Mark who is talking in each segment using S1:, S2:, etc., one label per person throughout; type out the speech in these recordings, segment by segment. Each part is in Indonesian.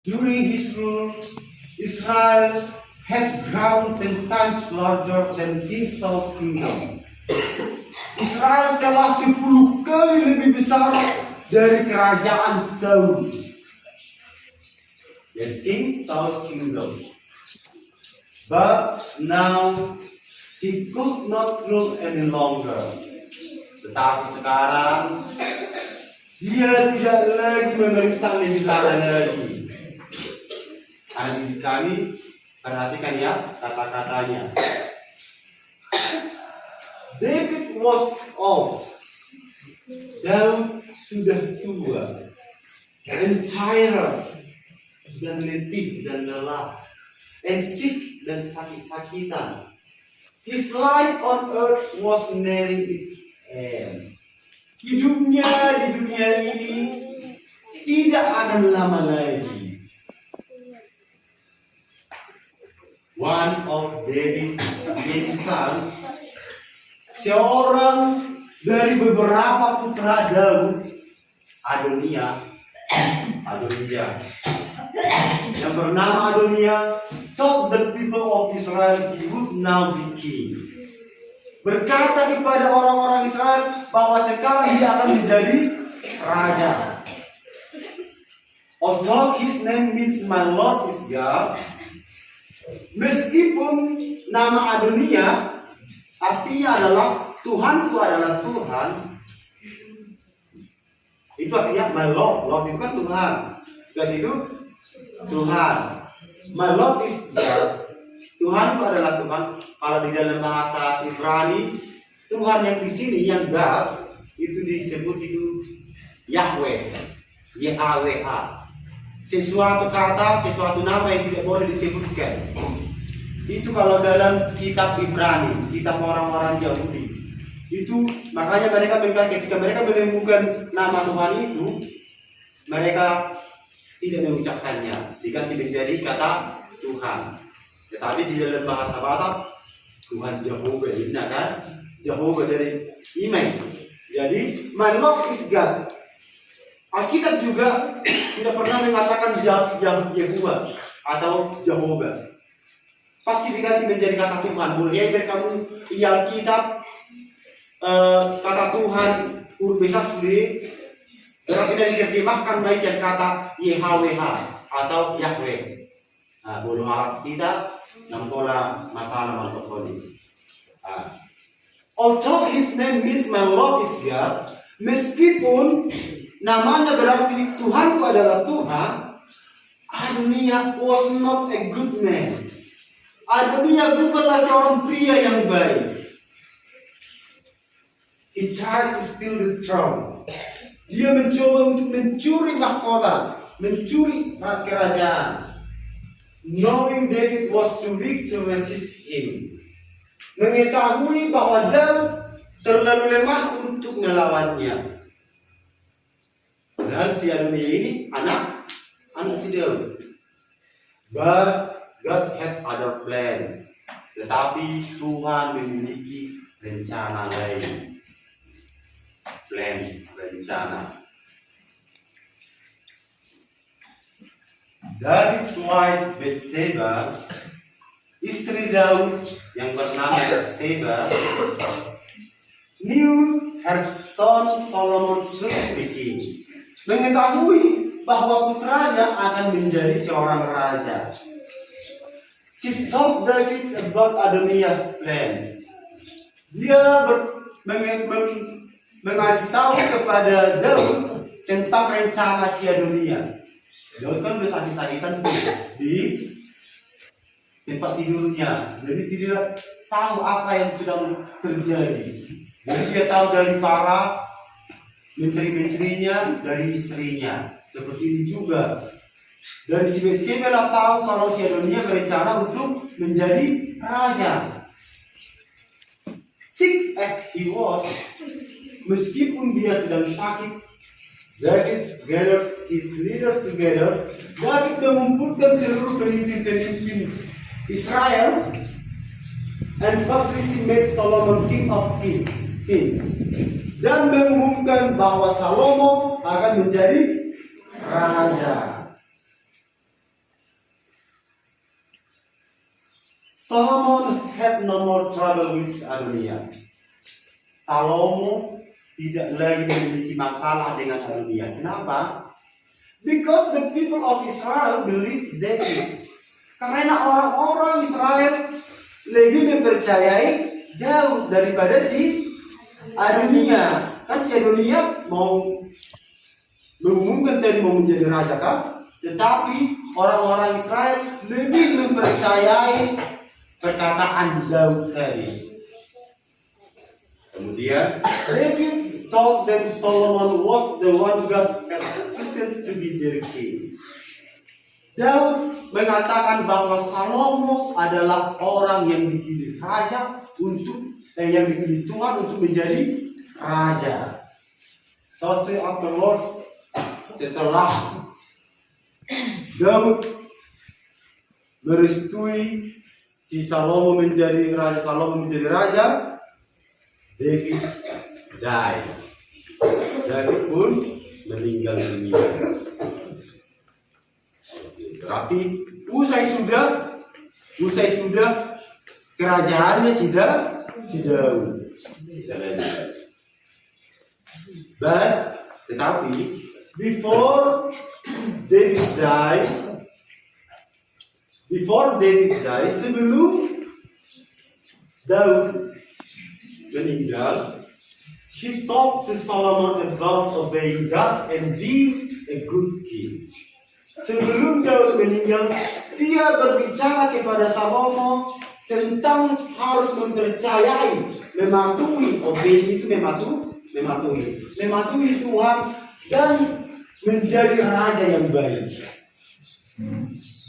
S1: During his rule, Israel had grown 10 times larger than King Saul's kingdom. Israel telah 10 kali lebih besar dari kerajaan Saul dan King Saul's kingdom. But now he could not rule any longer. Tetapi sekarang dia tidak lagi memerintah lebih lama lagi. Anak kami, perhatikan ya kata-katanya. David was old. Daud sudah tua, and tired, dan letih dan lelah, and sick dan sakit-sakitan. His life on earth was nearing its end. Hidupnya di dunia ini tidak akan lama lagi. One of David's many sons, seorang dari beberapa putra Daud, Adonijah, yang bernama Adonijah, told the people of Israel he would now be king. Berkata kepada orang-orang Israel bahwa sekarang dia akan menjadi raja. Although his name means my Lord is God, meskipun nama Adonijah artinya adalah Tuhanku adalah Tuhan, itu artinya my Lord. Lord itu kan Tuhan, God itu Tuhan. My Lord is God. Tuhanku adalah Tuhan. Kalau di dalam bahasa Ibrani, Tuhan yang di sini yang God itu disebut itu Yahweh, YHWH. Sesuatu kata, sesuatu nama yang tidak boleh disebutkan. Itu kalau dalam kitab Ibrani, kitab orang-orang Yahudi. Itu makanya ketika mereka menemukan nama Tuhan itu, mereka tidak mengucapkannya, diganti menjadi kata Tuhan. Tetapi di dalam bahasa Batak, Tuhan Jehovah, ini kan Jehovah dari Imai. Jadi my Lord is God. Alkitab juga tidak pernah mengatakan Yehuwa atau Jehovah. Pasti diganti menjadi kata Tuhan. Boleh kamu di Alkitab kata Tuhan huruf besar sendiri, tetapi tidak diterjemahkan dengan kata YHWH atau Yahweh. Nah, bodoh Arab kita nampola masalah maltofoni. Although his name means my Lord is God, meskipun namanya berarti Tuhanku adalah Tuhan, Adonijah was not a good man. Adonijah bukanlah seorang pria yang baik. He tried to steal the throne. Dia mencoba untuk mencuri mahkota, mencuri kerajaan. Knowing David was too weak to resist him. Mengetahui bahwa Daud terlalu lemah untuk melawannya. Padahal si Adonijah ini anak si Daud. But God had other plans. Tetapi Tuhan memiliki rencana lain. Rencana. David's wife Bathsheba, istri Daud yang bernama Bathsheba, knew her son Solomon should be king. Mengetahui bahwa putranya akan menjadi seorang raja. She told David about Adonijah's plans. Dia mengasih tahu kepada Daud tentang rencana si Adonijah. Daud kan udah sakit-sakitan di tempat tidurnya, jadi tidak tahu apa yang sedang terjadi. Jadi dia tahu dari para menteri-menterinya, dari istrinya. Seperti ini juga. Dari si Bathsheba tahu kalau si Adonijah berencana untuk menjadi raja. Sick as he was, meskipun dia sedang sakit, David gathered his leaders together. David mengumpulkan seluruh pemimpin-pemimpin Israel and publicly made Solomon king of kings. Dan mengumumkan bahwa Salomo akan menjadi raja. Solomon had no more trouble with Adonia. Salomo tidak lagi memiliki masalah dengan Adonia. Kenapa? Because the people of Israel believe David. Karena orang-orang Israel lebih mempercayai Daud daripada si Adonia. Kan si Adonia mau mengumumkan tadi mau menjadi raja kan? Tetapi orang-orang Israel lebih mempercayai perkataan Daud tadi. Kemudian David told them Solomon was the one God had chosen to be their king. Daud mengatakan bahwa Salomo adalah orang yang dipilih raja yang dipilih Tuhan untuk menjadi raja. Shortly afterwards, setelah Daud merestui si Salomo menjadi raja, David died. David pun meninggal dunia. Berarti usai sudah kerajaannya si Daud. Tetapi before David died, sebelum Daud meninggal, he talked to Solomon about obeying God and being a good king. Sebelum Daud meninggal, dia berbicara kepada Salomo tentang harus mempercayai, mematuhi, obey itu mematuhi Tuhan dan menjadi raja yang baik.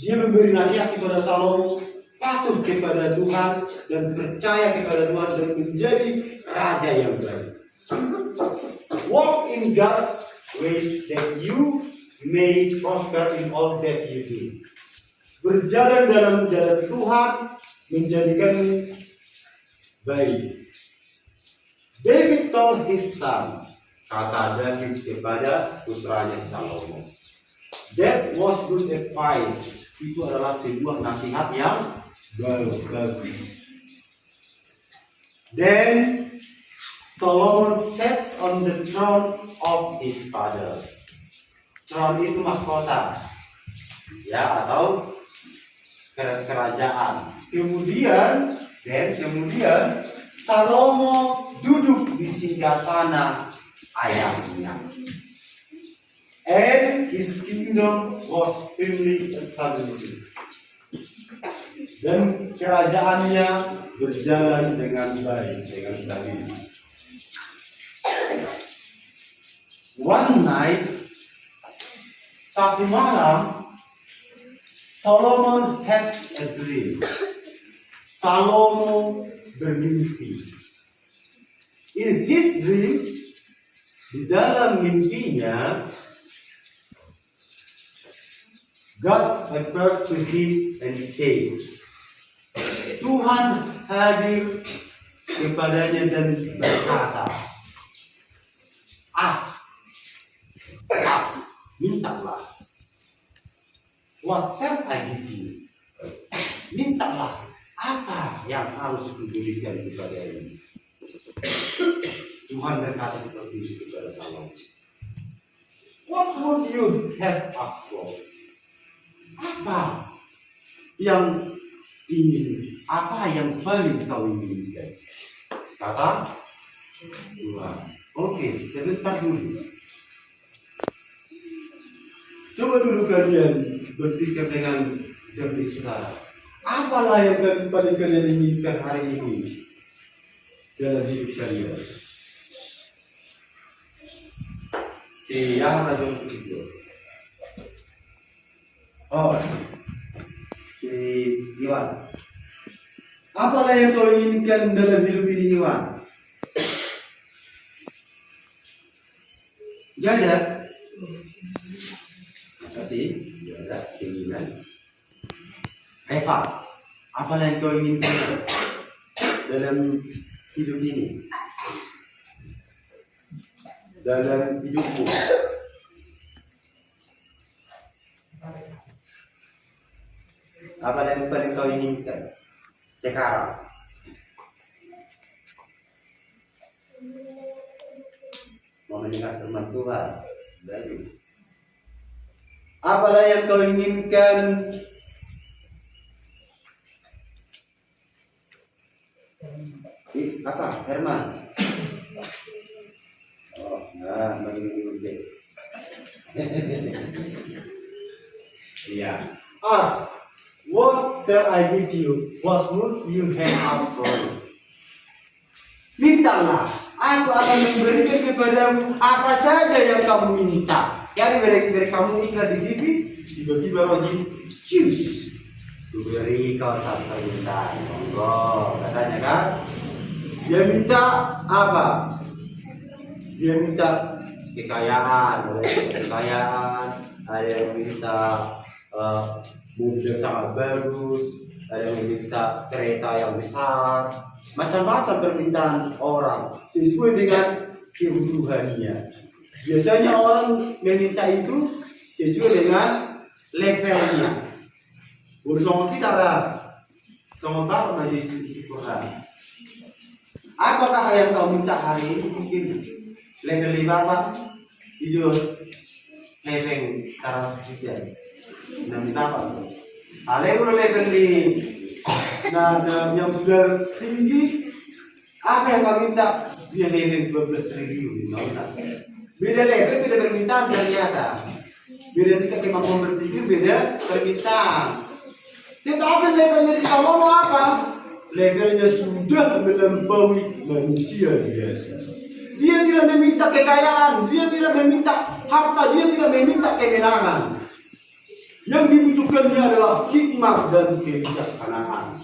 S1: Dia memberi nasihat kepada Salomo, patuh kepada Tuhan dan percaya kepada Tuhan dan menjadi raja yang baik. Walk in God's ways that you may prosper in all that you do. Berjalan dalam jalan Tuhan menjadikan baik. David told his son, kata David kepada putranya Salomo. That was good advice. Itu adalah sebuah nasihat yang bagus. Then Solomon sat on the throne of his father. Throne itu mahkota, ya, atau kerajaan. Kemudian Salomo duduk di singgasana ayahnya. And his kingdom was firmly established. Dan kerajaannya berjalan dengan baik, dengan stabil. One night, satu malam, Solomon had a dream. Salomo bermimpi. In his dream, di dalam mimpinya, God appeared to him and said, Tuhan hadir kepadanya dan berkata, ask, mintalah. What shall I give you? Mintalah, apa yang harus kuberikan kepadanya? Tuhan berkata seperti itu kepada Salomo. What would you have asked for? Apa yang paling kau inginkan? Kata Tuhan. Oke, sebentar dulu. Coba dulu kalian berpikir dengan jernih sekarang. Apalah yang paling kalian inginkan hari ini dalam hidup kalian? Siapa yang begitu? Oh, si Iwan. Apalah yang kau inginkan dalam hidup ini, Iwan? Gak ada. Masa sih? Gak ada keinginan. Eva, apalah yang kau inginkan dalam hidup ini? Dalam hidupmu? Apa yang paling kau inginkan? sekarang. Mau mendengar firman Tuhan. Baik. Apalah yang kau inginkan? Apa? Herman? Oh, nah, bagi iya. Ask, what shall I give you? What would you have asked for? Mintalah, aku akan memberikan kepadamu apa saja yang kamu minta. Ya, dari kamu iklan di TV, tiba-tiba Roji, choose. Beri kau satu permintaan, monggo, katanya kan? Dia minta apa? Dia minta kekayaan, ada yang minta mobil sangat bagus, ada yang minta kereta yang besar, macam-macam permintaan orang sesuai dengan kebutuhannya. Biasanya orang meminta itu sesuai dengan levelnya. Bersama kita lah, sama bapak masih Tuhan. Apakah yang kau minta hari ini mungkin level 5 apa? Itu having cara sekian. Nah, minta apa? Level di yang sudah tinggi, apa yang kau minta? Dia having 12 triliun. Beda level, beda permintaan ternyata. Beda tingkat kemampuan berpikir, beda permintaan. Tetapi levelnya si Salomo apa? Levelnya sudah melampaui manusia biasa. Dia tidak meminta kekayaan, dia tidak meminta harta, dia tidak meminta kemenangan. Yang dibutuhkannya adalah hikmat dan kebijaksanaan.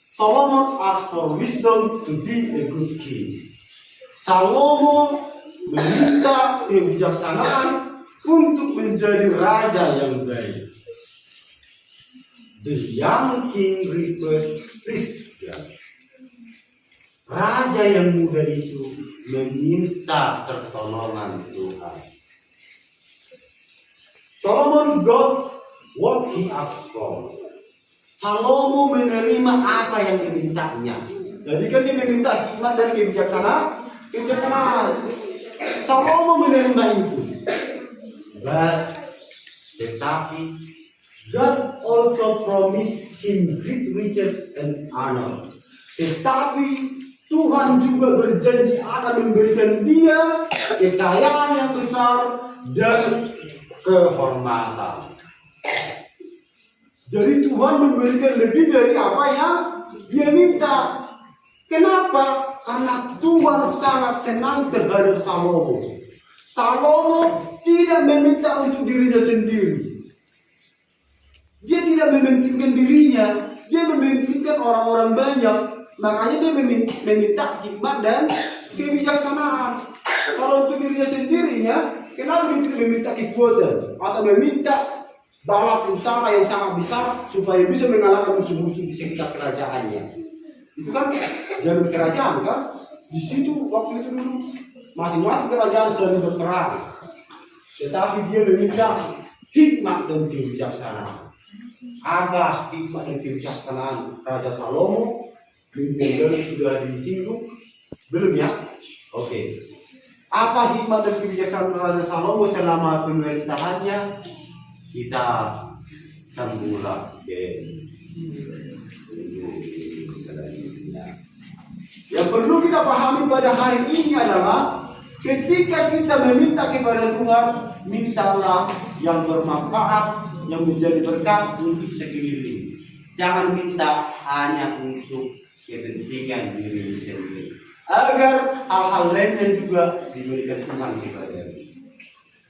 S1: Solomon asked for wisdom to be a good king. Salomo meminta kebijaksanaan untuk menjadi raja yang baik. The young king requests wisdom. Raja yang muda itu meminta pertolongan Tuhan. Solomon got what he asked for. Salomo menerima apa yang dimintanya. Jadi kan dia meminta hikmat dan kebijaksanaan. Salomo menerima itu. Tetapi God also promised him great riches and honor. Tetapi Tuhan juga berjanji akan memberikan dia kekayaan yang besar dan kehormatan. Jadi Tuhan memberikan lebih dari apa yang dia minta. Kenapa? Karena Tuhan sangat senang terhadap Salomo. Salomo tidak meminta untuk dirinya sendiri. Dia tidak mementingkan dirinya, dia mementingkan orang-orang banyak. Makanya dia meminta hikmat dan kebijaksanaan. Kalau untuk dirinya sendirinya, kenapa dia tidak meminta kekuatan atau meminta bala tentara yang sangat besar supaya bisa mengalahkan musuh-musuh di sekitar kerajaannya? Itu kan zaman kerajaan kan? Di situ waktu itu dulu masing-masing kerajaan selalu berperang. Tetapi dia meminta hikmat dan kebijaksanaan. Apa hikmat dan kebijaksanaan Raja Salomo? Mungkin sudah disinggung belum ya? Oke. Apa hikmat dan kebijaksanaan Raja Salomo selama pemerintahannya? Kita sambung lagi. Yang perlu kita pahami pada hari ini adalah ketika kita meminta kepada Tuhan, mintalah yang bermanfaat, yang menjadi berkat untuk sekeliling. Jangan minta hanya untuk kepentingan diri sendiri, agar hal-hal lainnya juga diberikan Tuhan kepada kita.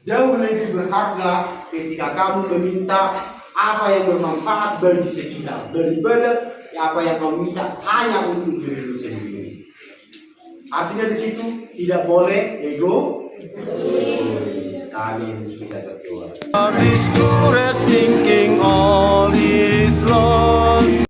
S1: Jauh lebih berharga ketika kamu meminta apa yang bermanfaat bagi sekitar daripada apa yang kamu minta hanya untuk diri sendiri. Artinya di situ tidak boleh ego. Amin. Kita berdoa.